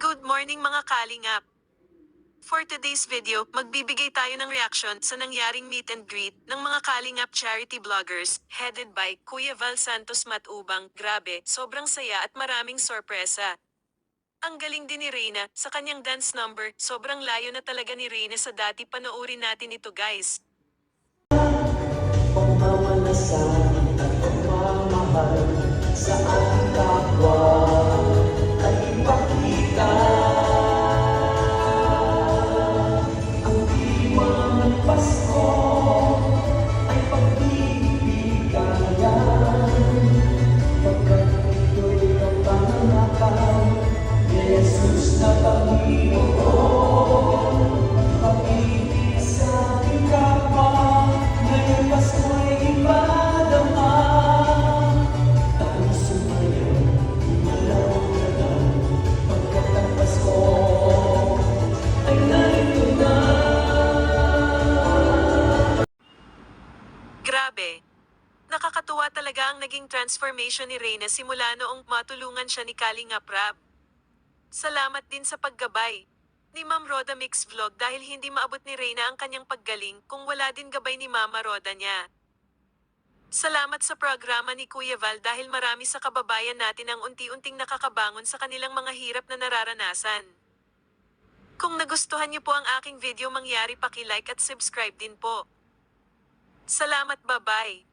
Good morning mga kalingap! For today's video, magbibigay tayo ng reaction sa nangyaring meet and greet ng mga kalingap charity vloggers, headed by Kuya Val Santos Matubang. Grabe, sobrang saya at maraming sorpresa. Ang galing din ni Reyna, sa kanyang dance number, sobrang layo na talaga ni Reyna sa dati. Panoorin natin ito guys. Pagmamalasan at pagmamahal sa ating kapwa ay ipakita ang diwa ng Pasko ay pagbibigayan pagkat ito'y kapanganakan ni Jesus na Panginoon. Pag-ibig sa ating kapwa ngayong Pasko ay ipadama. Taong sumayaw, umalaw-alaw, pagkat ang Pasko ay narito na. Grabe! Nakakatuwa talaga ang naging transformation ni Reyna simula noong matulungan siya ni Kalingap Rab. Salamat din sa paggabay ni Ma'am Roda Mix Vlog dahil hindi maabot ni Reyna ang kanyang paggaling kung wala din gabay ni Mama Roda niya. Salamat sa programa ni Kuya Val dahil marami sa kababayan natin ang unti-unting nakakabangon sa kanilang mga hirap na nararanasan. Kung nagustuhan niyo po ang aking video, mangyari paki-like at subscribe din po. Salamat, bye-bye!